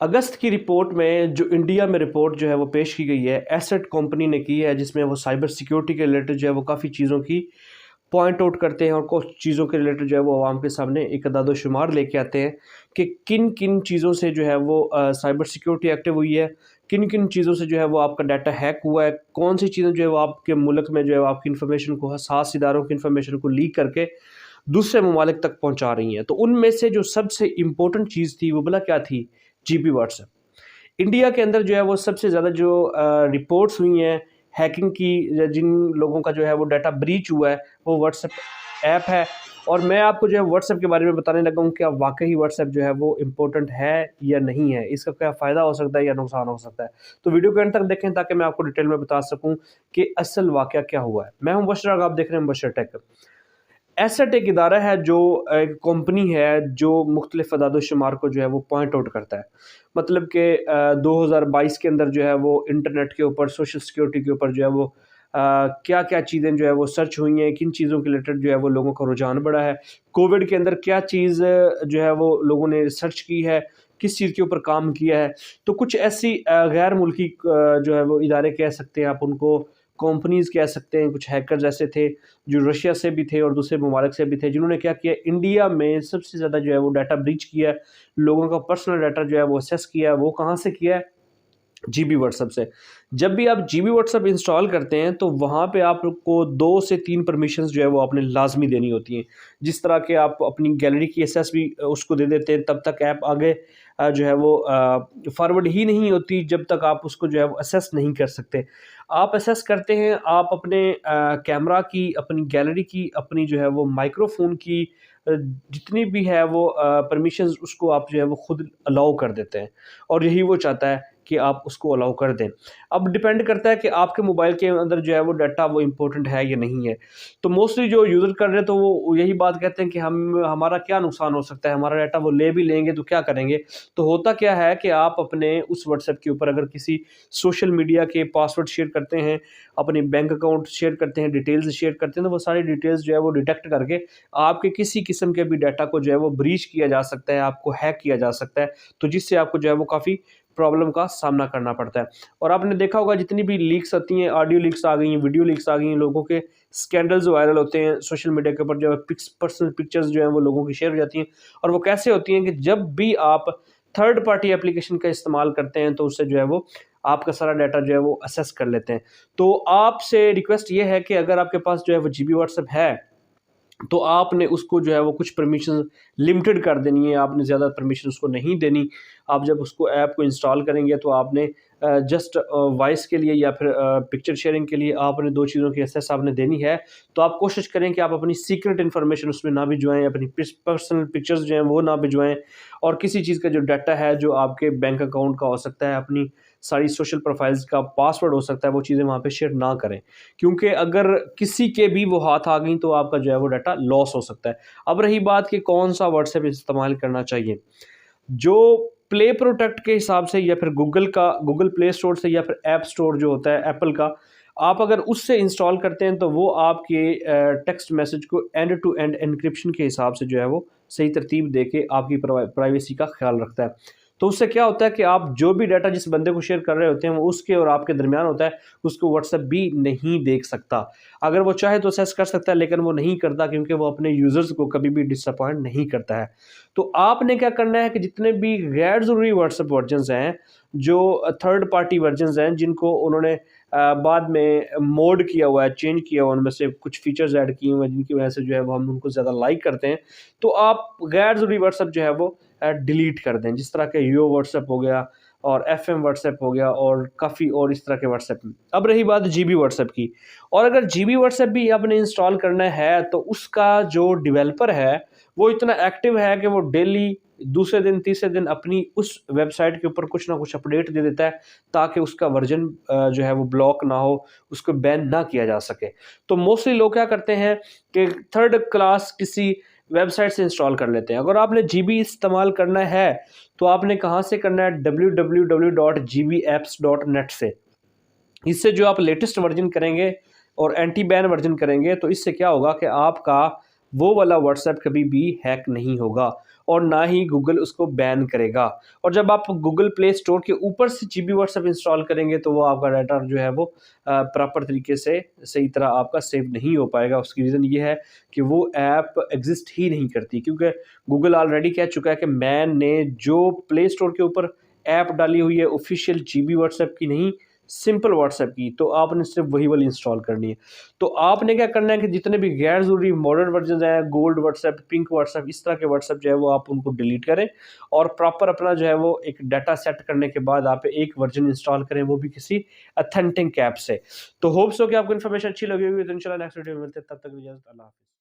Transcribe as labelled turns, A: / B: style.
A: اگست کی رپورٹ میں جو انڈیا میں رپورٹ جو ہے وہ پیش کی گئی ہے، ایسٹ کمپنی نے کی ہے، جس میں وہ سائبر سیکیورٹی کے ریلیٹڈ جو ہے وہ کافی چیزوں کی پوائنٹ آؤٹ کرتے ہیں اور کچھ چیزوں کے ریلیٹڈ جو ہے وہ عوام کے سامنے ایک اعداد و شمار لے کے آتے ہیں کہ کن کن چیزوں سے جو ہے وہ سائبر سیکیورٹی ایکٹیو ہوئی ہے، کن کن چیزوں سے جو ہے وہ آپ کا ڈیٹا ہیک ہوا ہے، کون سی چیزیں جو ہے وہ آپ کے ملک میں جو ہے وہ آپ کی انفارمیشن کو، حساس اداروں کی انفارمیشن کو لیک کر کے دوسرے ممالک تک پہنچا رہی ہیں۔ تو ان میں سے جو سب سے امپورٹنٹ چیز تھی وہ بلا کیا تھی؟ جی بی واٹس ایپ۔ انڈیا کے اندر جو ہے وہ سب سے زیادہ جو رپورٹس ہوئی ہیں ہیکنگ کی، جن لوگوں کا جو ہے وہ ڈیٹا بریچ ہوا ہے، وہ واٹس ایپ ہے۔ اور میں آپ کو جو ہے واٹس ایپ کے بارے میں بتانے لگا ہوں کہ اب واقعی واٹس ایپ جو ہے وہ امپورٹنٹ ہے یا نہیں ہے، اس کا کیا فائدہ ہو سکتا ہے یا نقصان ہو سکتا ہے۔ تو ویڈیو کے اینڈ تک دیکھیں تاکہ میں آپ کو ڈیٹیل میں بتا سکوں کہ اصل واقعہ کیا ہوا ہے۔ میں ہوں مبشر، آپ دیکھ رہے ہیں مبشر ٹیک۔ ایسٹ ایک ادارہ ہے جو ایک کمپنی ہے جو مختلف اعداد و شمار کو جو ہے وہ پوائنٹ آؤٹ کرتا ہے۔ مطلب کہ 2022 کے اندر جو ہے وہ انٹرنیٹ کے اوپر، سوشل سیکیورٹی کے اوپر جو ہے وہ کیا کیا چیزیں جو ہے وہ سرچ ہوئی ہیں، کن چیزوں کے ریلیٹڈ جو ہے وہ لوگوں کا رجحان بڑھا ہے، کووڈ کے اندر کیا چیز جو ہے وہ لوگوں نے سرچ کی ہے، کس چیز کے اوپر کام کیا ہے۔ تو کچھ ایسی غیر ملکی جو ہے وہ ادارے کہہ سکتے ہیں آپ ان کو، کمپنیز کہہ سکتے ہیں، کچھ ہیکرز ایسے تھے جو رشیا سے بھی تھے اور دوسرے ممالک سے بھی تھے، جنہوں نے کیا کیا، انڈیا میں سب سے زیادہ جو ہے وہ ڈیٹا بریچ کیا ہے، لوگوں کا پرسنل ڈیٹا جو ہے وہ اسیس کیا ہے۔ وہ کہاں سے کیا ہے؟ جی بی واٹس ایپ سے۔ جب بھی آپ G be what's app install کرتے ہیں تو وہاں پہ آپ کو 2 سے 3 پرمیشنز جو ہے وہ آپ نے لازمی دینی ہوتی ہیں۔ جس طرح کہ آپ اپنی گیلری کی ایسیس بھی اس کو دے دیتے ہیں، تب تک ایپ آگے جو ہے وہ فارورڈ ہی نہیں ہوتی جب تک آپ اس کو جو ہے وہ اسیس نہیں کر سکتے۔ آپ اسیس کرتے ہیں، آپ اپنے کیمرہ کی، اپنی گیلری کی، اپنی جو ہے وہ مائکرو فون کی جتنی بھی ہے وہ پرمیشنز، اس کو آپ جو ہے وہ خود الاؤ کر دیتے ہیں، اور یہی وہ چاہتا ہے کہ آپ اس کو الاؤ کر دیں۔ اب ڈیپینڈ کرتا ہے کہ آپ کے موبائل کے اندر جو ہے وہ ڈیٹا وہ امپورٹنٹ ہے یا نہیں ہے۔ تو موسٹلی جو یوزر کر رہے ہیں تو وہ یہی بات کہتے ہیں کہ ہمارا کیا نقصان ہو سکتا ہے، ہمارا ڈیٹا وہ لے بھی لیں گے تو کیا کریں گے۔ تو ہوتا کیا ہے کہ آپ اپنے اس واٹس ایپ کے اوپر اگر کسی سوشل میڈیا کے پاسورڈ شیئر کرتے ہیں، اپنے بینک اکاؤنٹ شیئر کرتے ہیں، ڈیٹیلز شیئر کرتے ہیں، تو وہ ساری ڈیٹیلز جو ہے وہ ڈیٹیکٹ کر کے آپ کے کسی قسم کے بھی ڈیٹا کو جو ہے وہ بریچ کیا جا سکتا ہے، آپ کو ہیک کیا جا سکتا ہے، تو جس سے آپ کو جو ہے وہ کافی پرابلم کا سامنا کرنا پڑتا ہے۔ اور آپ نے دیکھا ہوگا جتنی بھی لیکس آتی ہیں، آڈیو لیکس آ گئی ہیں، ویڈیو لیکس آ گئی ہیں، لوگوں کے سکینڈلز وائرل ہوتے ہیں سوشل میڈیا کے اوپر، جو ہے پرسنل پکچرز جو ہیں وہ لوگوں کی شیئر ہو جاتی ہیں، اور وہ کیسے ہوتی ہیں کہ جب بھی آپ تھرڈ پارٹی اپلیکیشن کا استعمال کرتے ہیں تو اس سے جو ہے وہ آپ کا سارا ڈیٹا جو ہے وہ اسیس کر لیتے ہیں۔ تو آپ سے ریکویسٹ یہ ہے کہ اگر آپ کے پاس جو ہے وہ جی بی واٹس ایپ ہے تو آپ نے اس کو جو ہے وہ کچھ پرمیشن لمیٹڈ کر دینی ہے، آپ نے زیادہ پرمیشن اس کو نہیں دینی۔ آپ جب اس کو ایپ کو انسٹال کریں گے تو آپ نے جسٹ وائس کے لیے یا پھر پکچر شیئرنگ کے لیے آپ نے 2 چیزوں کی ایکسیس آپ نے دینی ہے۔ تو آپ کوشش کریں کہ آپ اپنی سیکرٹ انفارمیشن اس میں نہ بھجوائیں، اپنی پرسنل پکچرز جو ہیں وہ نہ بھجوائیں، اور کسی چیز کا جو ڈیٹا ہے جو آپ کے بینک اکاؤنٹ کا ہو سکتا ہے، اپنی ساری سوشل پروفائلز کا پاسورڈ ہو سکتا ہے، وہ چیزیں وہاں پہ شیئر نہ کریں، کیونکہ اگر کسی کے بھی وہ ہاتھ آ گئیں تو آپ کا جو ہے وہ ڈیٹا لاس ہو سکتا ہے۔ اب رہی بات کہ کون سا واٹس ایپ استعمال کرنا چاہیے، جو پلے پروٹیکٹ کے حساب سے یا پھر گوگل پلے اسٹور سے یا پھر ایپ اسٹور جو ہوتا ہے ایپل کا، آپ اگر اس سے انسٹال کرتے ہیں تو وہ آپ کے ٹیکسٹ میسج کو اینڈ ٹو اینڈ انکرپشن کے حساب سے جو ہے وہ صحیح ترتیب دے کے آپ کی پرائیویسی کا خیال رکھتا ہے۔ تو اس سے کیا ہوتا ہے کہ آپ جو بھی ڈیٹا جس بندے کو شیئر کر رہے ہوتے ہیں وہ اس کے اور آپ کے درمیان ہوتا ہے، اس کو واٹس ایپ بھی نہیں دیکھ سکتا۔ اگر وہ چاہے تو اسیس کر سکتا ہے، لیکن وہ نہیں کرتا، کیونکہ وہ اپنے یوزرز کو کبھی بھی ڈس اپوائنٹ نہیں کرتا ہے۔ تو آپ نے کیا کرنا ہے کہ جتنے بھی غیر ضروری واٹس ایپ ورژنز ہیں، جو تھرڈ پارٹی ورژنز ہیں، جن کو انہوں نے بعد میں موڈ کیا ہوا ہے، چینج کیا ہوا ہے، ان میں سے کچھ فیچرز ایڈ کیے ہوئے ہیں جن کی وجہ سے جو ہے وہ ہم ان کو زیادہ لائک کرتے ہیں، تو آپ غیر ضروری واٹس ایپ جو ہے وہ ڈیلیٹ کر دیں، جس طرح کہ یو واٹس ایپ ہو گیا اور ایف ایم واٹس ایپ ہو گیا اور کافی اور اس طرح کے واٹس ایپ۔ اب رہی بات جی بی واٹس ایپ کی، اور اگر جی بی واٹس ایپ بھی آپ نے انسٹال کرنا ہے تو اس کا جو ڈیولپر ہے وہ اتنا ایکٹیو ہے کہ وہ ڈیلی دوسرے دن تیسرے دن اپنی اس ویب سائٹ کے اوپر کچھ نہ کچھ اپڈیٹ دے دیتا ہے تاکہ اس کا ورژن جو ہے وہ بلاک نہ ہو، اس کو بین نہ کیا جا سکے۔ تو موسٹلی لوگ کیا کرتے ہیں کہ تھرڈ کلاس کسی ویب سائٹ سے انسٹال کر لیتے ہیں۔ اگر آپ نے جی بی استعمال کرنا ہے تو آپ نے کہاں سے کرنا ہے؟ www.gbapps.net سے۔ اس سے جو آپ لیٹسٹ ورژن کریں گے اور اینٹی بین ورژن کریں گے تو اس سے کیا ہوگا کہ آپ کا وہ والا واٹس ایپ کبھی بھی ہیک نہیں ہوگا، اور نہ ہی گوگل اس کو بین کرے گا۔ اور جب آپ گوگل پلے اسٹور کے اوپر سے G be what's app install کریں گے تو وہ آپ کا ڈاٹا جو ہے وہ پراپر طریقے سے صحیح طرح آپ کا سیو نہیں ہو پائے گا۔ اس کی ریزن یہ ہے کہ وہ ایپ ایگزسٹ ہی نہیں کرتی، کیونکہ گوگل آلریڈی کہہ چکا ہے کہ میں نے جو پلے اسٹور کے اوپر ایپ ڈالی ہوئی ہے official G be what's app کی نہیں، سمپل واٹس ایپ کی، تو آپ نے صرف وہی والی انسٹال کرنی ہے۔ تو آپ نے کیا کرنا ہے کہ جتنے بھی غیر ضروری ماڈرن ورژنز ہیں، gold WhatsApp, pink WhatsApp, اس طرح کے واٹس ایپ جو ہے وہ آپ ان کو ڈیلیٹ کریں، اور پراپر اپنا جو ہے وہ ایک ڈیٹا سیٹ کرنے کے بعد آپ ایک ورژن انسٹال کریں، وہ بھی کسی اتھینٹک ایپ سے۔ تو ہوپس ہو کہ آپ کو انفارمیشن اچھی لگی ہوگی، تو انشاءاللہ نیکسٹ ویڈیو میں ملتے ہیں، تب تک اجازت، اللہ حافظ۔